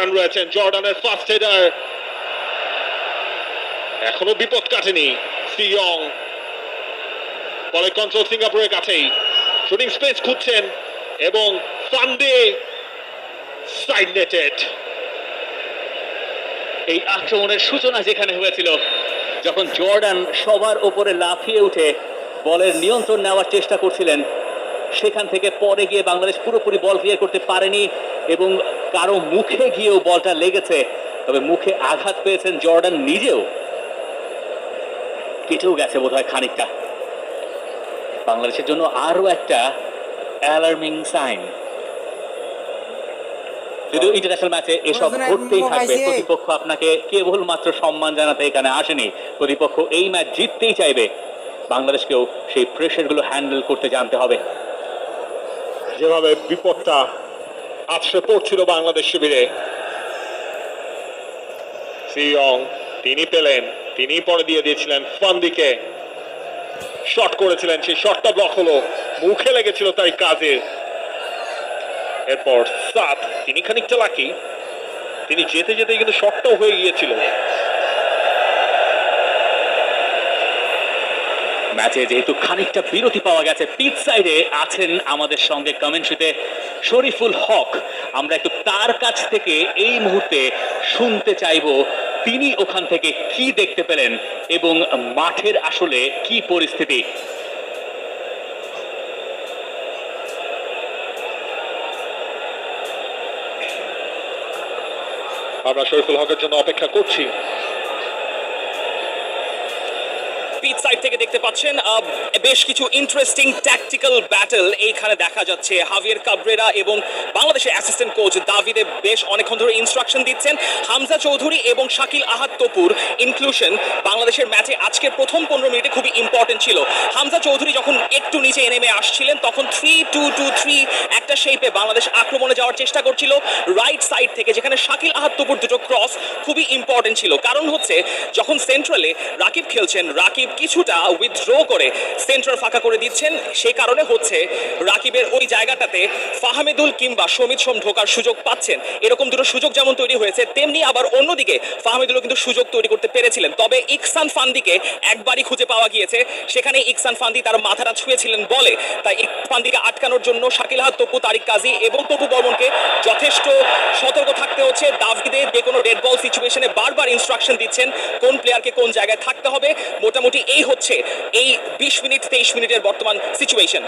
Jordan রয়েছেন, জর্ডানের first header, এখনো বিপদ কাটেনি। সিয়ং বলে কন্ট্রোল সিঙ্গাপুরের কাছেই, শুটিং স্পেস খুঁজছেন এবং ফান্ডে সাইড নেটেড। এই আক্রমণের সূচনা যেখানে হয়েছিল, যখন জর্ডান সবার ওপরে লাফিয়ে উঠে বলের নিয়ন্ত্রণ নেওয়ার চেষ্টা করছিলেন, সেখান থেকে পরে গিয়ে বাংলাদেশ পুরোপুরি বল ক্লিয়ার করতে পারেনি এবং কারো মুখে গিয়েও বলটা লেগেছে। তবে মুখে আঘাত পেয়েছেন জর্ডান নিজেও, কেটেও গেছে বোধহয় খানিকটা। বাংলাদেশের জন্য আরো একটা অ্যালার্মিং সাইন। যদিও ইন্টারন্যাশনাল ম্যাচে এসব ঘটতেই থাকবে, প্রতিপক্ষ আপনাকে কেবলমাত্র সম্মান জানাতে এখানে আসেনি, প্রতিপক্ষ এই ম্যাচ জিততেই চাইবে। বাংলাদেশকেও সেই প্রেশারগুলো হ্যান্ডেল করতে জানতে হবে। যেভাবে বিপদটা আছড়ে পড়ছিল বাংলাদেশ শিবিরে, সিয়ং তিনি পেলেন, তিনি পরে দিয়ে দিয়েছিলেন ফান্দিকে, শট করেছিলেন, সেই শটটা ব্লক হলো, মুখে লেগেছিল তাই কাজের। এরপর সাত তিনি খানিকটা লাকি, তিনি যেতে যেতে কিন্তু শটটাও হয়ে গিয়েছিল। ম্যাচে যেহেতু খানিকটা বিরতি পাওয়া গেছে, পিচ সাইডে আছেন আমাদের সঙ্গে কমেন্ট্রিতে শরীফুল হক। আমরা একটু তার কাছ থেকে এই মুহূর্তে শুনতে চাইবো তিনি ওখান থেকে কি দেখতে পেলেন এবং মাঠের আসলে কি পরিস্থিতি। আমরা শরীফুল হকের জন্য অপেক্ষা করছি। পিচ সাইড থেকে দেখতে পাচ্ছেন বেশ কিছু ইন্টারেস্টিং ট্যাকটিক্যাল ব্যাটল এইখানে দেখা যাচ্ছে। হাভিয়ার কাবরেরা এবং বাংলাদেশের অ্যাসিস্ট্যান্ট কোচ দাভিদে বেশ অনেকক্ষণ ধরে ইনস্ট্রাকশন দিচ্ছেন। হামজা চৌধুরী এবং শাকিল আহাদ তপুর ইনক্লুশন বাংলাদেশের ম্যাচে আজকের প্রথম 15 মিনিটে খুবই ইম্পর্টেন্ট ছিল। হামজা চৌধুরী যখন একটু নিচে নেমে আসছিলেন, তখন 3-2-2-3 একটা শেপে বাংলাদেশ আক্রমণে যাওয়ার চেষ্টা করছিল রাইট সাইড থেকে, যেখানে শাকিল আহাদ তপুর দুটো ক্রস খুবই ইম্পর্টেন্ট ছিল। কারণ হচ্ছে যখন সেন্ট্রালে রাকিব খেলছেন, রাকিব কিছুটা উইথড্র করে সেন্টার ফাঁকা করে দিচ্ছেন, সেই কারণে হচ্ছে রাকিবের ওই জায়গাটাতে ফাহমেদুল কিংবা সমিত সোম ঢোকার সুযোগ পাচ্ছেন। এরকম দুটো সুযোগ যেমন তৈরি হয়েছে, তেমনি আবার অন্যদিকে ফাহমেদুলও কিন্তু সুযোগ তৈরি করতে পেরেছিলেন। তবে ইকসান ফান্দিকে একবারই খুঁজে পাওয়া গিয়েছে, সেখানে ইকসান ফান্দি তার মাথাটা ছুঁয়েছিলেন বলে, তাই ইকসান ফান্দিকে আটকানোর জন্য শাকিল আহাদ তপু, তারিক কাজী এবং তপু বর্মনকে যথেষ্ট সতর্ক থাকতে হচ্ছে। দাভিদে যে কোনো ডেড বল সিচুয়েশনে বারবার ইনস্ট্রাকশন দিচ্ছেন কোন প্লেয়ারকে কোন জায়গায় থাকতে হবে। মোটামুটি এই হচ্ছে এই 20 মিনিট 23 মিনিটের বর্তমান সিচুয়েশন।